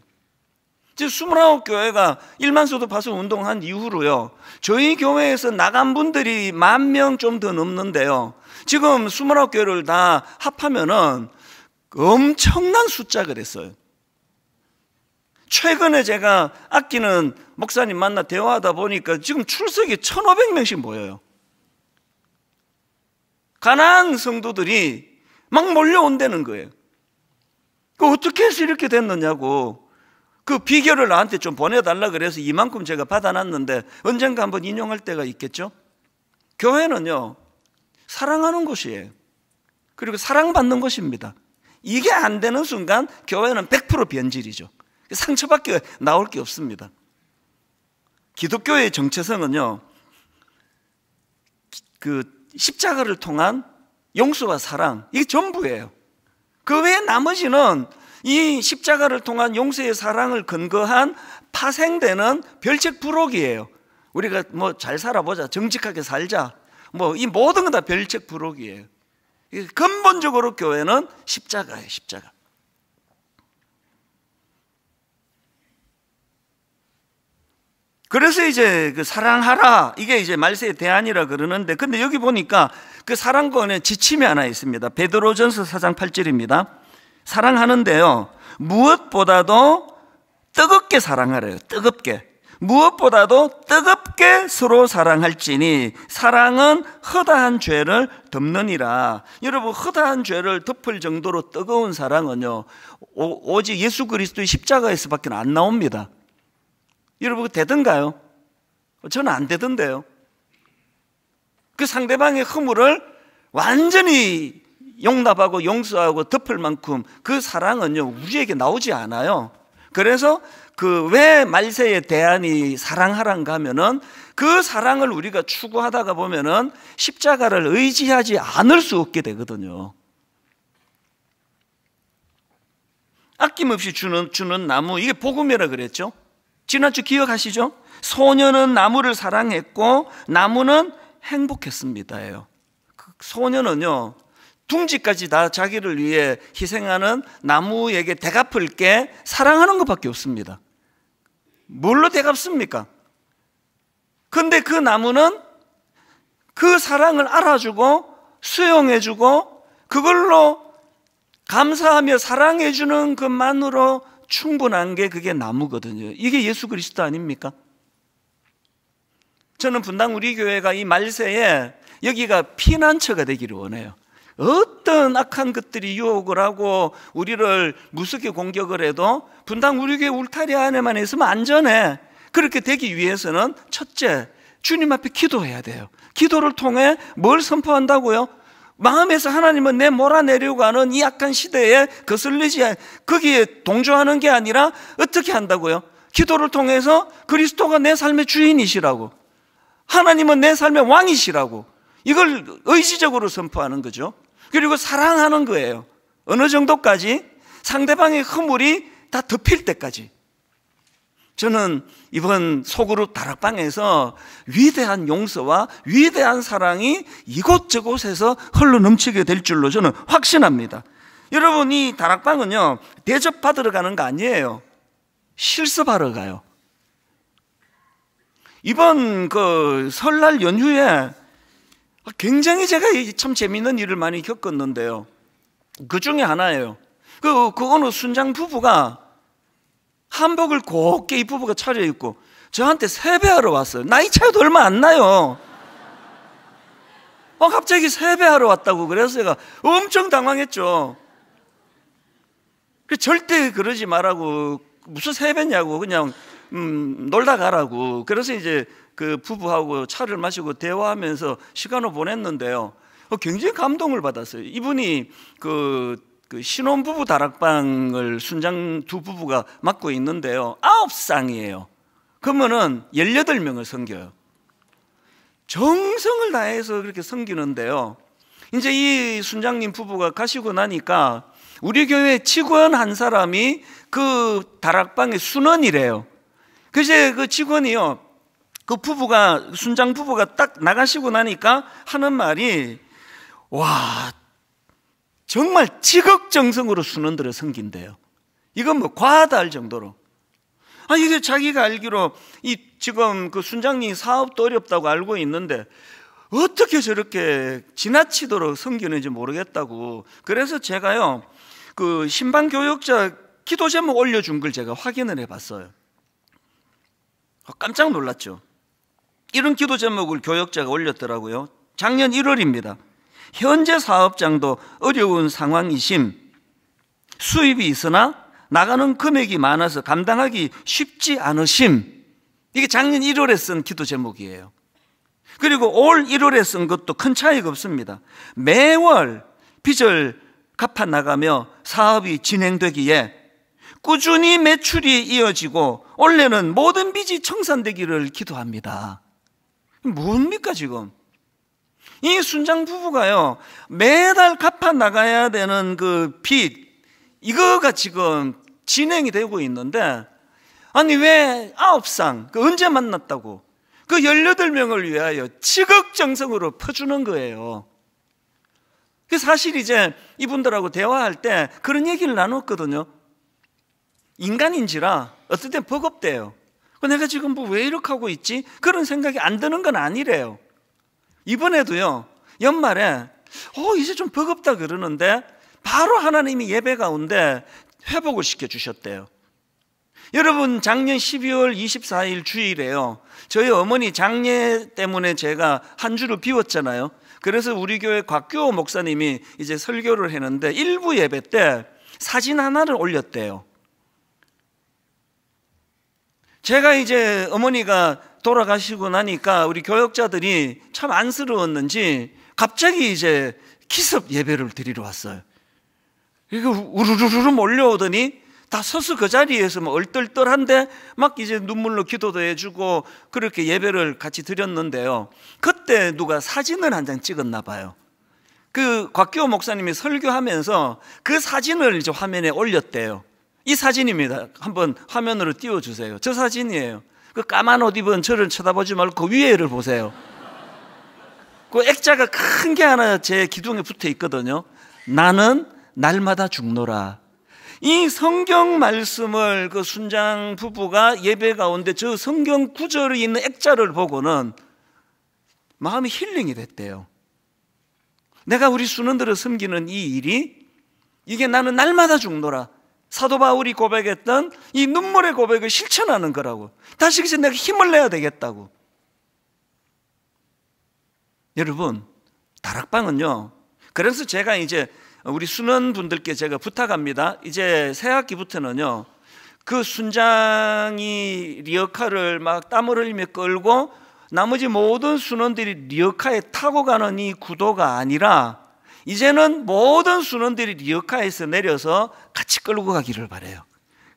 지금 29교회가 1만소도 파수 운동한 이후로요, 저희 교회에서 나간 분들이 10,000명 좀 더 넘는데요, 지금 29교회를 다 합하면은 엄청난 숫자가 됐어요. 최근에 제가 아끼는 목사님 만나 대화하다 보니까 지금 출석이 1,500명씩 모여요. 가나안 성도들이 막 몰려온다는 거예요. 그 어떻게 해서 이렇게 됐느냐고 그 비결을 나한테 좀 보내달라 그래서 이만큼 제가 받아놨는데 언젠가 한번 인용할 때가 있겠죠. 교회는요, 사랑하는 곳이에요. 그리고 사랑받는 곳입니다. 이게 안 되는 순간 교회는 100% 변질이죠. 상처밖에 나올 게 없습니다. 기독교의 정체성은요, 그 십자가를 통한 용서와 사랑, 이게 전부예요. 그 외에 나머지는 이 십자가를 통한 용서의 사랑을 근거한 파생되는 별책 부록이에요. 우리가 잘 살아보자, 정직하게 살자, 이 모든 건 다 별책 부록이에요. 근본적으로 교회는 십자가예요, 십자가. 그래서 이제 그 사랑하라, 이게 이제 말세의 대안이라 그러는데, 근데 여기 보니까 그 사랑권에 지침이 하나 있습니다. 베드로전서 4장 8절입니다. 사랑하는데요, 무엇보다도 뜨겁게 사랑하래요. 뜨겁게. 무엇보다도 뜨겁게 서로 사랑할지니 사랑은 허다한 죄를 덮느니라. 여러분, 허다한 죄를 덮을 정도로 뜨거운 사랑은요, 오직 예수 그리스도의 십자가에서밖에 안 나옵니다. 여러분, 되던가요? 저는 안 되던데요. 그 상대방의 허물을 완전히 용납하고 용서하고 덮을 만큼 그 사랑은요, 우리에게 나오지 않아요. 그래서 그 왜 말세의 대안이 사랑하란가 하면은 그 사랑을 우리가 추구하다가 보면은 십자가를 의지하지 않을 수 없게 되거든요. 아낌없이 주는 나무, 이게 복음이라 그랬죠. 지난주 기억하시죠? 소녀는 나무를 사랑했고 나무는 행복했습니다예요. 소녀는요, 둥지까지 다 자기를 위해 희생하는 나무에게 대갚을 게 사랑하는 것밖에 없습니다. 뭘로 대갚습니까? 근데 그 나무는 그 사랑을 알아주고 수용해주고 그걸로 감사하며 사랑해주는 것만으로 충분한 게 그게 나무거든요. 이게 예수 그리스도 아닙니까? 저는 분당 우리 교회가 이 말세에 여기가 피난처가 되기를 원해요. 어떤 악한 것들이 유혹을 하고 우리를 무섭게 공격을 해도 분당 우리 교회 울타리 안에만 있으면 안전해. 그렇게 되기 위해서는 첫째, 주님 앞에 기도해야 돼요. 기도를 통해 뭘 선포한다고요? 마음에서 하나님은 내 몰아내려고 하는 이 악한 시대에 거슬리지 거기에 동조하는 게 아니라 어떻게 한다고요? 기도를 통해서 그리스도가 내 삶의 주인이시라고, 하나님은 내 삶의 왕이시라고, 이걸 의지적으로 선포하는 거죠. 그리고 사랑하는 거예요. 어느 정도까지? 상대방의 허물이 다 덮일 때까지. 저는 이번 소그룹 다락방에서 위대한 용서와 위대한 사랑이 이곳저곳에서 흘러 넘치게 될 줄로 저는 확신합니다. 여러분, 이 다락방은요, 대접받으러 가는 거 아니에요. 실습하러 가요. 이번 그 설날 연휴에 굉장히 제가 참 재미있는 일을 많이 겪었는데요. 그 중에 하나예요. 그 어느 순장 부부가 한복을 곱게 이 부부가 차려입고 저한테 세배하러 왔어요. 나이 차이도 얼마 안 나요. 갑자기 세배하러 왔다고 그래서 제가 엄청 당황했죠. 절대 그러지 말라고, 무슨 세배냐고, 그냥 놀다 가라고. 그래서 이제 그 부부하고 차를 마시고 대화하면서 시간을 보냈는데요. 굉장히 감동을 받았어요. 이분이 그 신혼부부 다락방을 순장 두 부부가 맡고 있는데요, 9쌍이에요. 그러면은 18명을 섬겨요. 정성을 다해서 그렇게 섬기는데요, 이제 이 순장님 부부가 가시고 나니까 우리 교회 직원 한 사람이 그 다락방의 순원이래요. 그래서 그 직원이요, 그 부부가, 순장 부부가 딱 나가시고 나니까 하는 말이, 와, 정말 지극정성으로 순원들을 섬긴대요. 이건 뭐 과하다 할 정도로. 이게 자기가 알기로 지금 그 순장님 사업도 어렵다고 알고 있는데 어떻게 저렇게 지나치도록 섬기는지 모르겠다고. 그래서 제가요, 그 신방 교역자 기도 제목 올려준 걸 제가 확인을 해봤어요. 깜짝 놀랐죠. 이런 기도 제목을 교역자가 올렸더라고요. 작년 1월입니다. 현재 사업장도 어려운 상황이심, 수입이 있으나 나가는 금액이 많아서 감당하기 쉽지 않으심. 이게 작년 1월에 쓴 기도 제목이에요. 그리고 올 1월에 쓴 것도 큰 차이가 없습니다. 매월 빚을 갚아 나가며 사업이 진행되기에 꾸준히 매출이 이어지고 올해는 모든 빚이 청산되기를 기도합니다. 뭡니까 지금? 이 순장 부부가요, 매달 갚아 나가야 되는 그 빚, 이거가 지금 진행이 되고 있는데, 아니 왜 9쌍, 언제 만났다고 그 18명을 위하여 지극정성으로 퍼주는 거예요. 사실 이제 이분들하고 대화할 때 그런 얘기를 나눴거든요. 인간인지라 어떨 땐 버겁대요. 내가 지금 뭐 왜 이렇게 하고 있지? 그런 생각이 안 드는 건 아니래요. 이번에도요, 연말에 이제 좀 버겁다 그러는데 바로 하나님이 예배 가운데 회복을 시켜주셨대요. 여러분, 작년 12월 24일 주일에요, 저희 어머니 장례 때문에 제가 한 주를 비웠잖아요. 그래서 우리 교회 곽규호 목사님이 이제 설교를 했는데 일부 예배 때 사진 하나를 올렸대요. 제가 이제 어머니가 돌아가시고 나니까 우리 교역자들이 참 안쓰러웠는지 갑자기 이제 기습 예배를 드리러 왔어요. 이거 우르르르 몰려오더니 다 서서 그 자리에서 뭐 얼떨떨한데 막 이제 눈물로 기도도 해주고 그렇게 예배를 같이 드렸는데요, 그때 누가 사진을 한 장 찍었나 봐요. 그 곽기호 목사님이 설교하면서 그 사진을 이제 화면에 올렸대요. 이 사진입니다. 한번 화면으로 띄워주세요. 저 사진이에요. 그 까만 옷 입은 저를 쳐다보지 말고 그 위에를 보세요. 그 액자가 큰 게 하나 제 기둥에 붙어 있거든요. 나는 날마다 죽노라. 이 성경 말씀을 그 순장 부부가 예배 가운데 저 성경 구절이 있는 액자를 보고는 마음이 힐링이 됐대요. 내가 우리 순원들을 섬기는 이 일이, 이게 나는 날마다 죽노라, 사도 바울이 고백했던 이 눈물의 고백을 실천하는 거라고. 다시 그래서 내가 힘을 내야 되겠다고. 여러분, 다락방은요, 그래서 제가 이제 우리 순원분들께 제가 부탁합니다. 이제 새 학기부터는요, 그 순장이 리어카를 막 땀을 흘리며 끌고 나머지 모든 순원들이 리어카에 타고 가는 이 구도가 아니라, 이제는 모든 순원들이 리어카에서 내려서 같이 끌고 가기를 바라요.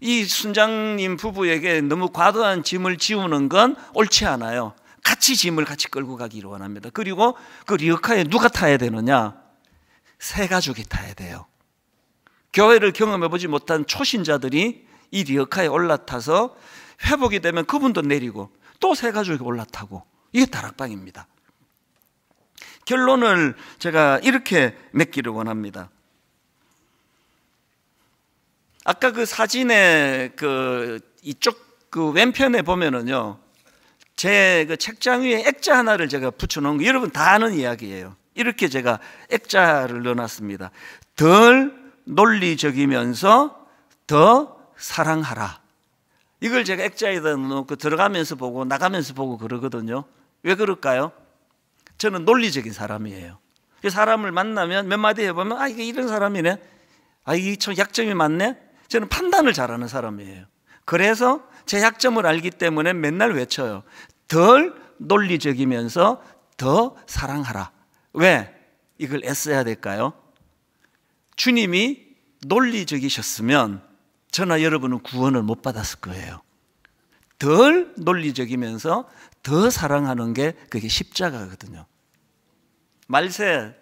이 순장님 부부에게 너무 과도한 짐을 지우는 건 옳지 않아요. 같이 짐을 같이 끌고 가기를 원합니다. 그리고 그 리어카에 누가 타야 되느냐? 새 가족이 타야 돼요. 교회를 경험해보지 못한 초신자들이 이 리어카에 올라타서 회복이 되면 그분도 내리고 또 새 가족이 올라타고, 이게 다락방입니다. 결론을 제가 이렇게 맺기를 원합니다. 아까 그 사진에 이쪽 왼편에 보면은요, 제 그 책장 위에 액자 하나를 제가 붙여놓은 거 여러분 다 아는 이야기예요. 이렇게 제가 액자를 넣어놨습니다. 덜 논리적이면서 더 사랑하라. 이걸 제가 액자에다 넣고 들어가면서 보고 나가면서 보고 그러거든요. 왜 그럴까요? 저는 논리적인 사람이에요. 사람을 만나면 몇 마디 해보면, 아, 이게 이런 사람이네, 아, 이게 참 약점이 많네. 저는 판단을 잘하는 사람이에요. 그래서 제 약점을 알기 때문에 맨날 외쳐요. 덜 논리적이면서 더 사랑하라. 왜 이걸 애써야 될까요? 주님이 논리적이셨으면 저나 여러분은 구원을 못 받았을 거예요. 덜 논리적이면서 더 사랑하는 게 그게 십자가거든요. 말세,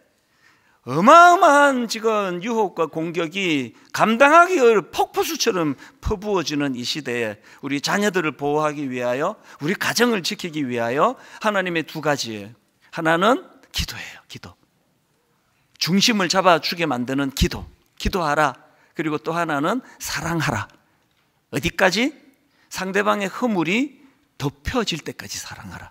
어마어마한 지금 유혹과 공격이 감당하기 어려운 폭포수처럼 퍼부어지는 이 시대에 우리 자녀들을 보호하기 위하여, 우리 가정을 지키기 위하여 하나님의 두 가지예요. 하나는 기도예요. 기도. 중심을 잡아주게 만드는 기도. 기도하라. 그리고 또 하나는 사랑하라. 어디까지? 상대방의 허물이 덮여질 때까지 사랑하라.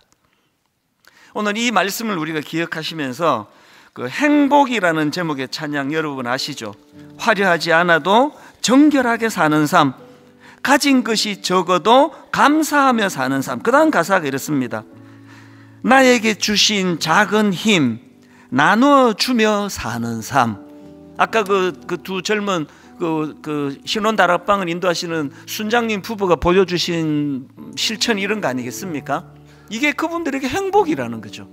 오늘 이 말씀을 우리가 기억하시면서 그 행복이라는 제목의 찬양 여러분 아시죠? 화려하지 않아도 정결하게 사는 삶, 가진 것이 적어도 감사하며 사는 삶. 그 다음 가사가 이렇습니다. 나에게 주신 작은 힘 나누어주며 사는 삶. 아까 그 두 젊은 신혼 다락방을 인도하시는 순장님 부부가 보여주신 실천이 이런 거 아니겠습니까? 이게 그분들에게 행복이라는 거죠.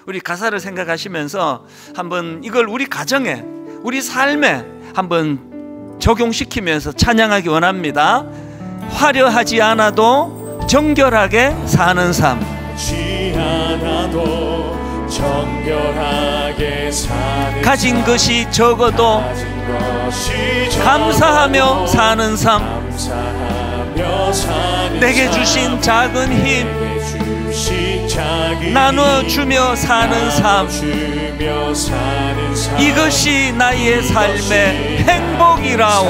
우리 가사를 생각하시면서 한번 이걸 우리 가정에, 우리 삶에 한번 적용시키면서 찬양하기 원합니다. 화려하지 않아도 정결하게 사는 삶. 가진 것이 적어도 감사하며 사는 삶. 내게 주신 작은 힘 나눠주며 사는 삶. 이것이 나의 삶의 행복이라오.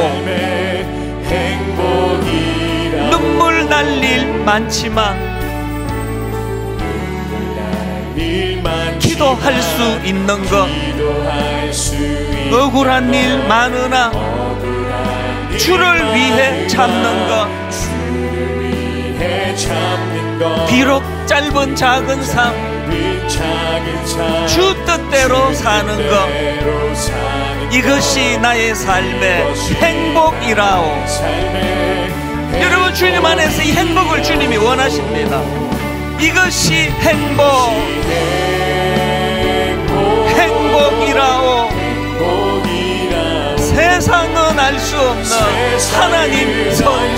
눈물 날 일 많지만 기도할 수 있는 것, 억울한 일 많으나 주를 위해 참는 것, 비록 짧은 작은 삶 주 뜻대로 사는 것, 이것이 나의 삶의 행복이라오. 여러분, 주님 안에서 이 행복을 주님이 원하십니다. 이것이 행복이라오. 세상은 알 수 없는 하나님 선물,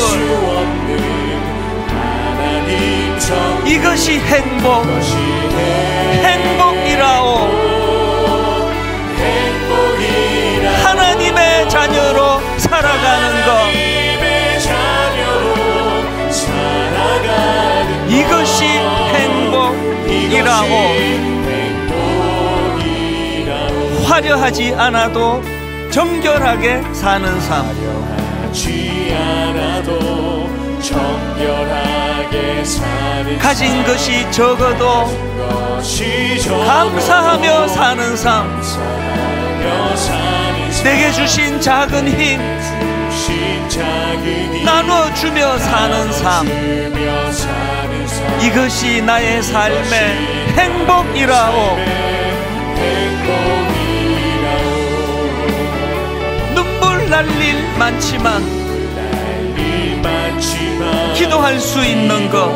이것이 행복이라오. 하나님의 자녀로 살아가는 것, 이것이 행복이라오. 화려하지 않아도 정결하게 사는 삶. 화려하지 않아도 정결하게 가진 것이 적어도 감사하며 사는 삶, 내게 주신 작은 힘 나눠주며 사는 삶, 이것이 나의 삶의 행복이라오. 눈물 날 일 많지만 기도할 수 있는 것,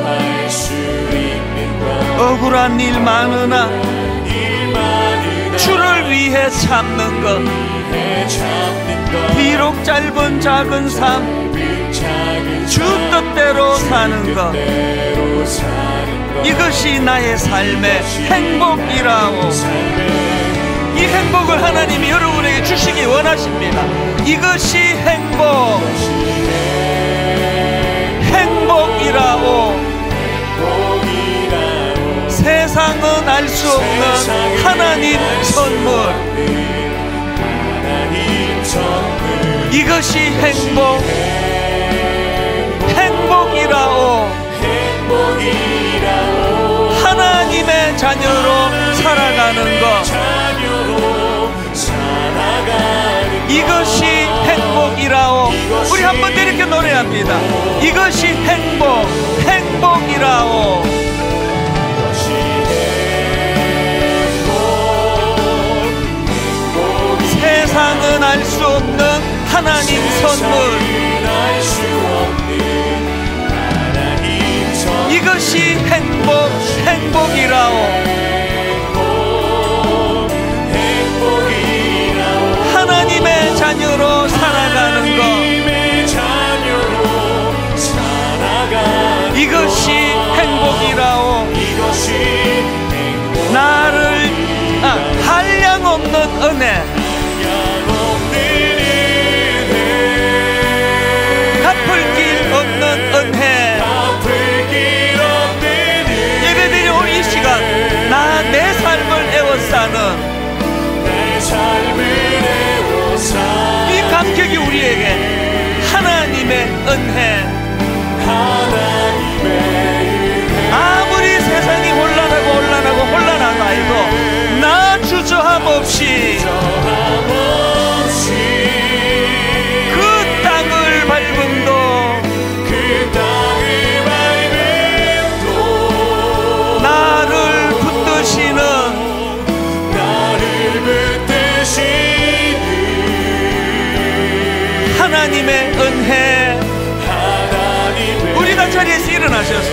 억울한 일 많으나 주를 위해 참는 것, 비록 짧은 작은 삶 주 뜻대로 사는 것, 이것이 나의 삶의 행복이라오. 이 행복을 하나님이 여러분에게 주시기 원하십니다. 이것이 행복이라오. 세상은 알 수 없는 하나님 선물, 이것이 행복이라오. 하나님의 자녀로 살아가는 것, 이것이 행복이라오. 우리 한 번 더 이렇게 노래합니다. 이것이 행복이라오. 세상은 알 수 없는 하나님 선물, 이것이 행복이라오. 하나님의 자녀로 살아가는 것, 이것이 행복이라오. 나를 한량없는 은혜, 갚을 길 없는 은혜, 예배드린 오늘 이 시간 내 삶을 애워싸는 이 감격이 우리에게 하나님의 은혜. 아무리 세상이 혼란하고 해도 나 주저함 없이 그 땅을 밟음도 나를 붙드시는 하나님의 은혜. 우리가 자리에서 일어나셔서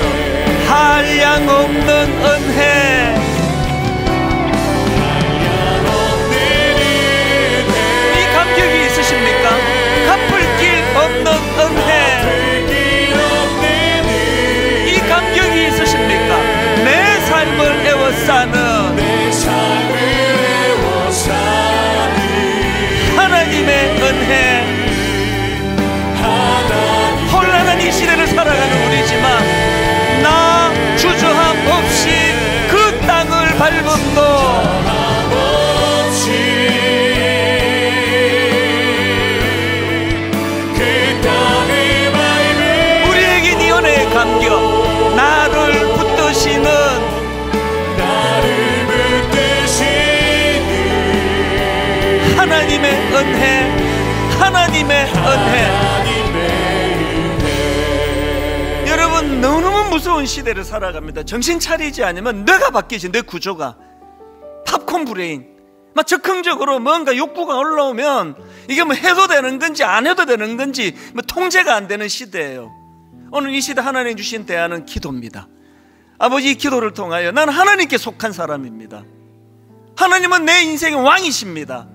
한량없는 은혜, 이 감격이 있으십니까? 갚을 길 없는 은혜, 이 감격이 있으십니까? 내 삶을 애워싸는 하나님의 은혜. 혼란한 이 시대를 살아가는 우리지만 나 주저함 없이 그 땅을 밟음도 우리에게 네 은혜의 감격, 나를 붙드시는 하나님의 은혜, 하나님의 은혜. 여러분, 너무너무 무서운 시대를 살아갑니다. 정신 차리지 않으면 뇌가 바뀌지. 뇌 구조가 팝콘 브레인, 막 적극적으로 뭔가 욕구가 올라오면 이게 뭐 해도 되는 건지 안 해도 되는 건지 뭐 통제가 안 되는 시대예요. 오늘 이 시대 하나님 주신 대안은 기도입니다. 아버지, 이 기도를 통하여 나는 하나님께 속한 사람입니다. 하나님은 내 인생의 왕이십니다.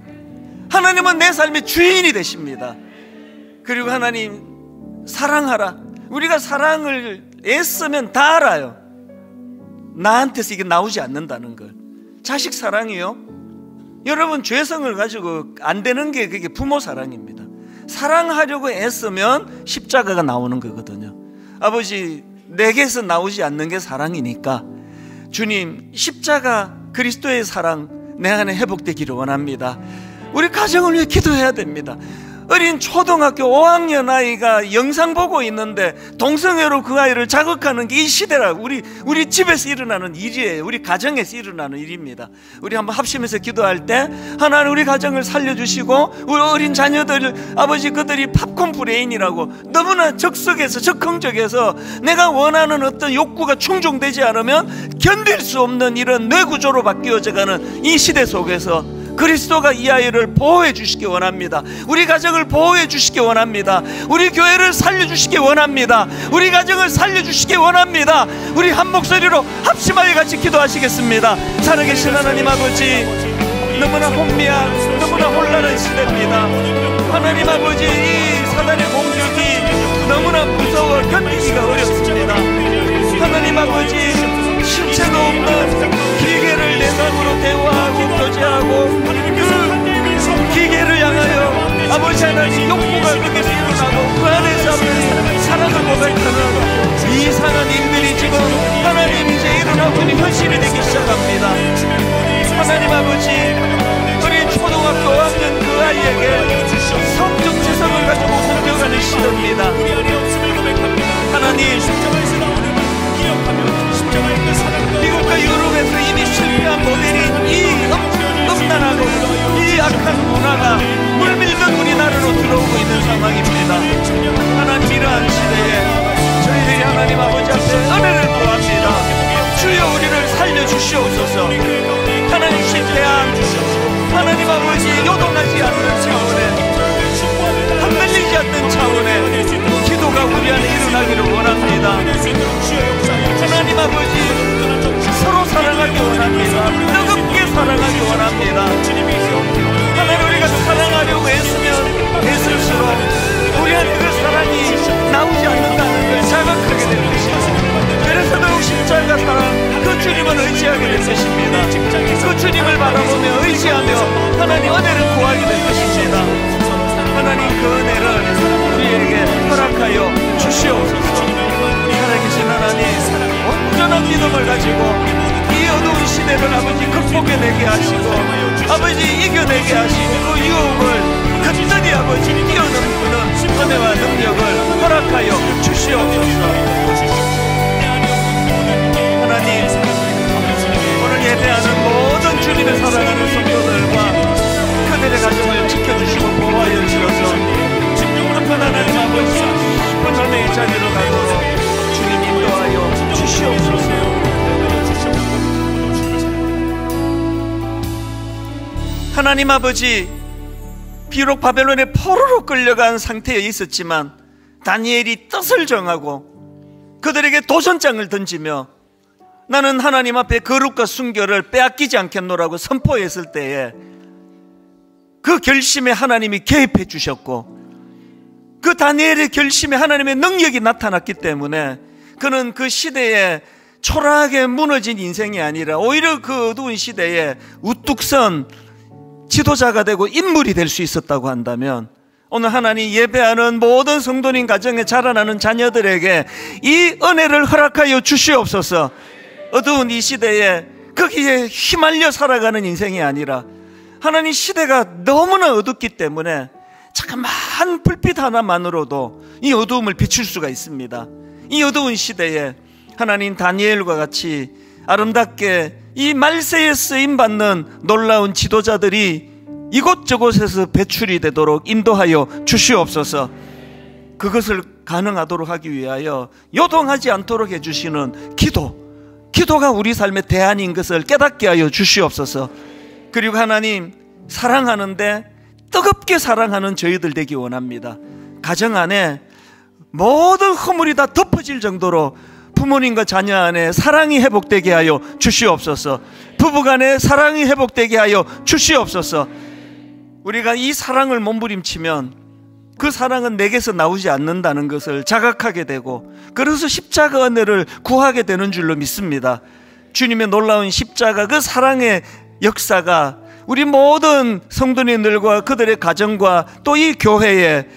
하나님은 내 삶의 주인이 되십니다. 그리고 하나님, 사랑하라. 우리가 사랑을 애쓰면 다 알아요. 나한테서 이게 나오지 않는다는 걸. 자식 사랑이요, 여러분, 죄성을 가지고 안 되는 게 그게 부모 사랑입니다. 사랑하려고 애쓰면 십자가가 나오는 거거든요. 아버지, 내게서 나오지 않는 게 사랑이니까 주님, 십자가 그리스도의 사랑 내 안에 회복되기를 원합니다. 우리 가정을 위해 기도해야 됩니다. 어린 초등학교 5학년 아이가 영상 보고 있는데 동성애로 그 아이를 자극하는 게 이 시대라고. 우리 집에서 일어나는 일이에요. 우리 가정에서 일어나는 일입니다. 우리 한번 합심해서 기도할 때 하나님 우리 가정을 살려주시고 우리 어린 자녀들 아버지 그들이 팝콘 브레인이라고 너무나 적석에서 적흥적에서 내가 원하는 어떤 욕구가 충족되지 않으면 견딜 수 없는 이런 뇌구조로 바뀌어져가는 이 시대 속에서 그리스도가 이 아이를 보호해 주시기 원합니다. 우리 가정을 보호해 주시기 원합니다. 우리 교회를 살려주시기 원합니다. 우리 가정을 살려주시기 원합니다. 우리 한 목소리로 합심하여 같이 기도하시겠습니다. 살아계신 하나님 아버지, 너무나 혼미한 너무나 혼란한 시대입니다. 하나님 아버지, 이 사단의 공격이 너무나 무서워 견디기가 어렵습니다. 하나님 아버지, 실체도 없는 기계를 내상으로 대화하고 교제하고 그 기계를 향하여 아버지 하나님 욕구가 거기서 일어나고 그 안에서 사랑을 고백하는 이상한 일들이 지금 하나님 이제 일어나고 있는 현실이 되기 시작합니다. 하나님 아버지, 어린 초등학교 5학년 그 아이에게 성적 지성을 가지고 공격하는 시대입니다. 하나님, 미국과 유럽에서 이미 실패한 모델인 이 음란하고 이 악한 문화가 물밀던 우리나라로 들어오고 있는 상황입니다. 하나님, 이러한 시대에 저희들이 하나님 아버지 앞에 은혜를 구합니다. 주여 우리를 살려주시옵소서. 하나님, 실패한 하나님 아버지 요동하지 않는 차원에 흔들리지 않는 차원에 기도가 우리 안에 일어나기를 원합니다. 하나님 아버지, 서로 사랑하기 원합니다. 뜨겁게 사랑하기 원합니다. 하나님, 우리가 사랑하려고 애쓸수록 우리 안에 그 사랑이 나오지 않는다는 걸 자각하게 될 것입니다. 그래서 더욱 십자가 사랑, 그 주님을 의지하게 될 것입니다. 그 주님을 바라보며 의지하며 하나님 은혜를 구하게 될 것입니다. 하나님, 그 은혜를 우리에게 허락하여 주시옵소서. 살아계신 하나님, 온전한 믿음을 가지고 이 어두운 시대를 아버지 극복해내게 하시고 아버지 이겨내게 하시고 그 유혹을 끝까지 아버지 뛰어넘는 은혜와 능력을 허락하여 주시옵소서. 하나님, 오늘 예배하는 모든 주님의 사랑하는 성도들과 그들의 가정을 지켜주시고 보호하여 주셔서 하나님 아버지 하나님의 자리로 가도록 주님 인도하여 주시옵소서. 하나님 아버지, 비록 바벨론의 포로로 끌려간 상태에 있었지만 다니엘이 뜻을 정하고 그들에게 도전장을 던지며 나는 하나님 앞에 거룩과 순결을 빼앗기지 않겠노라고 선포했을 때에 그 결심에 하나님이 개입해 주셨고 그 다니엘의 결심에 하나님의 능력이 나타났기 때문에 그는 그 시대에 초라하게 무너진 인생이 아니라 오히려 그 어두운 시대에 우뚝 선 지도자가 되고 인물이 될 수 있었다고 한다면 오늘 하나님 예배하는 모든 성도님 가정에 자라나는 자녀들에게 이 은혜를 허락하여 주시옵소서. 어두운 이 시대에 거기에 휘말려 살아가는 인생이 아니라 하나님, 시대가 너무나 어둡기 때문에 자그마한 불빛 하나만으로도 이 어두움을 비출 수가 있습니다. 이 어두운 시대에 하나님, 다니엘과 같이 아름답게 이 말세에 쓰임받는 놀라운 지도자들이 이곳저곳에서 배출이 되도록 인도하여 주시옵소서. 그것을 가능하도록 하기 위하여 요동하지 않도록 해주시는 기도가 우리 삶의 대안인 것을 깨닫게 하여 주시옵소서. 그리고 하나님, 사랑하는데 뜨겁게 사랑하는 저희들 되기 원합니다. 가정 안에 모든 허물이 다 덮어질 정도로 부모님과 자녀 안에 사랑이 회복되게 하여 주시옵소서. 부부간에 사랑이 회복되게 하여 주시옵소서. 우리가 이 사랑을 몸부림치면 그 사랑은 내게서 나오지 않는다는 것을 자각하게 되고 그래서 십자가 은혜를 구하게 되는 줄로 믿습니다. 주님의 놀라운 십자가, 그 사랑의 역사가 우리 모든 성도님들과 그들의 가정과 또 이 교회에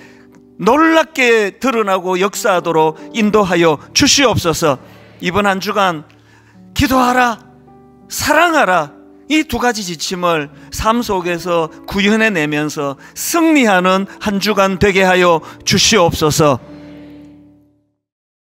놀랍게 드러나고 역사하도록 인도하여 주시옵소서. 이번 한 주간 기도하라, 사랑하라, 이 두 가지 지침을 삶 속에서 구현해내면서 승리하는 한 주간 되게 하여 주시옵소서.